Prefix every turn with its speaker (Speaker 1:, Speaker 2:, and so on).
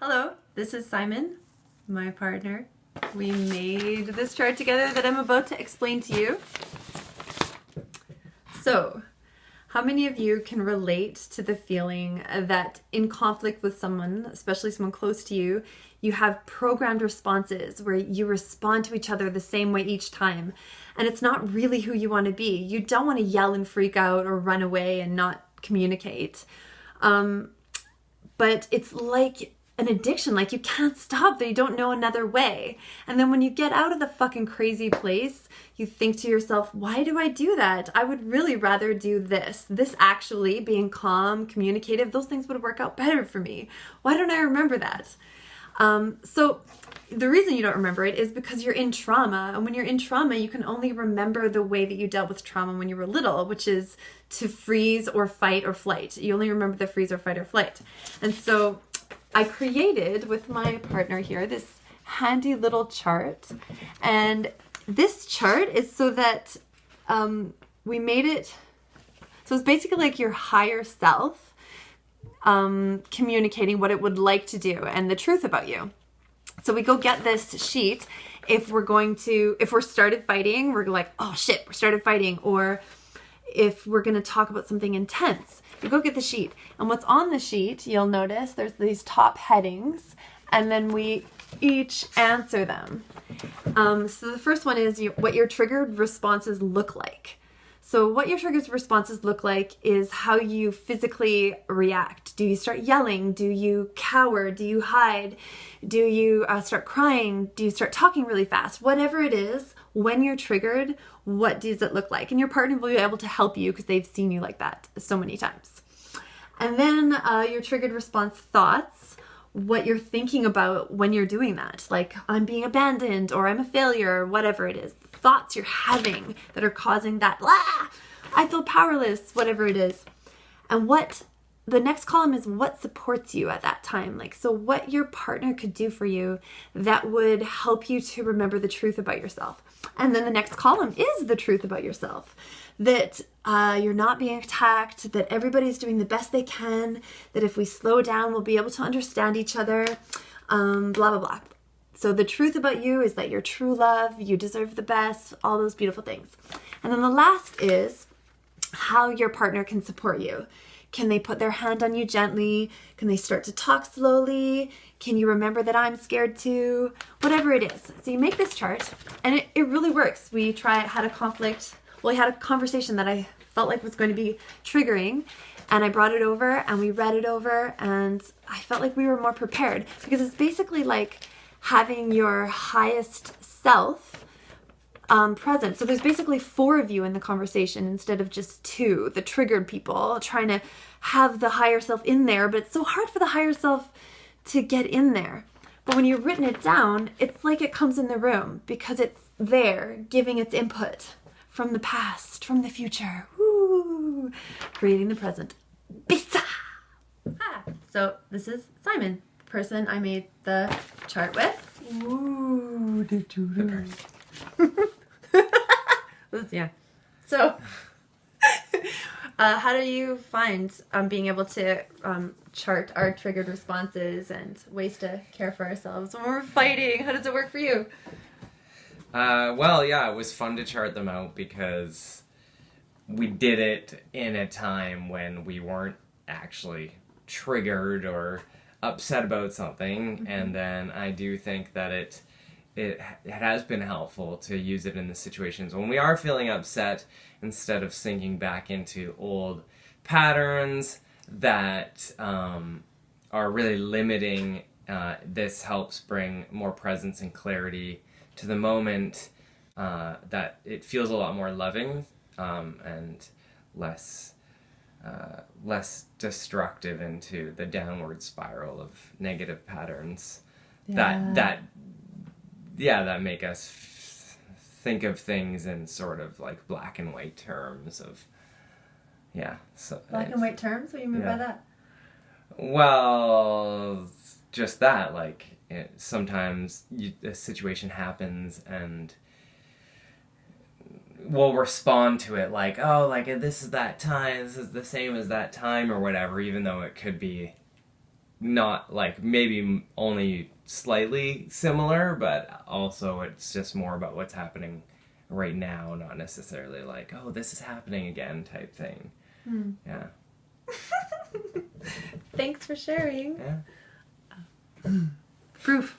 Speaker 1: Hello, this is Simon, my partner. We made this chart together that I'm about to explain to you. So, how many of you can relate to the feeling that in conflict with someone, especially someone close to you, you have programmed responses where you respond to each other the same way each time, and it's not really who you want to be. You don't want to yell and freak out or run away and not communicate. But it's like an addiction, like you can't stop, that you don't know another way. And then when you get out of the fucking crazy place, you think to yourself, why do I do that? I would really rather do this. This actually, being calm, communicative, those things would work out better for me. Why don't I remember that? So the reason you don't remember it is because you're in trauma. And when you're in trauma, you can only remember the way that you dealt with trauma when you were little, which is to freeze or fight or flight. You only remember the freeze or fight or flight. And so I created with my partner here this handy little chart. And this chart is so that we made it, so it's basically like your higher self communicating what it would like to do and the truth about you. So we go get this sheet if we're started fighting, we're like, oh shit, we started fighting. Or if we're going to talk about something intense, you go get the sheet. And what's on the sheet, you'll notice there's these top headings, and then we each answer them. So the first one is what your triggered responses look like. So what your triggered responses look like is how you physically react. Do you start yelling? Do you cower? Do you hide? Do you start crying? Do you start talking really fast? Whatever it is, when you're triggered, what does it look like? And your partner will be able to help you because they've seen you like that so many times. And then your triggered response thoughts, what you're thinking about when you're doing that. Like, I'm being abandoned, or I'm a failure, or whatever it is. Thoughts you're having that are causing that, I feel powerless, whatever it is. And what the next column is what supports you at that time. Like, so what your partner could do for you that would help you to remember the truth about yourself. And then the next column is the truth about yourself. That you're not being attacked, that everybody's doing the best they can, that if we slow down, we'll be able to understand each other, blah, blah, blah. So the truth about you is that you're true love, you deserve the best, all those beautiful things. And then the last is how your partner can support you. Can they put their hand on you gently? Can they start to talk slowly? Can you remember that I'm scared too? Whatever it is. So you make this chart, and it really works. We had a conversation that I felt like was going to be triggering, and I brought it over and we read it over, and I felt like we were more prepared, because it's basically like having your highest self present. So there's basically 4 of you in the conversation instead of just 2, the triggered people, trying to have the higher self in there, but it's so hard for the higher self to get in there. But when you've written it down, it's like it comes in the room because it's there giving its input from the past, from the future, woo, creating the present. Pizza! So this is Simon, the person I made the chart with. Ooh, did you know? Yeah. So, how do you find being able to chart our triggered responses and ways to care for ourselves when we're fighting? How does it work for you?
Speaker 2: Well, yeah, it was fun to chart them out because we did it in a time when we weren't actually triggered or upset about something. Mm-hmm. And then I do think that it has been helpful to use it in the situations when we are feeling upset, instead of sinking back into old patterns that are really limiting. This helps bring more presence and clarity to the moment, that it feels a lot more loving and less destructive into the downward spiral of negative patterns that make us think of things in sort of like black and white terms of, so
Speaker 1: black and white terms? What do you mean by that?
Speaker 2: Well, just that, like, sometimes a situation happens and we'll respond to it like, oh, like, this is that time, this is the same as that time or whatever, even though it could be not like maybe only slightly similar, but also it's just more about what's happening right now, not necessarily like, oh, this is happening again type thing. Yeah.
Speaker 1: Thanks for sharing.
Speaker 2: Yeah.
Speaker 1: Proof.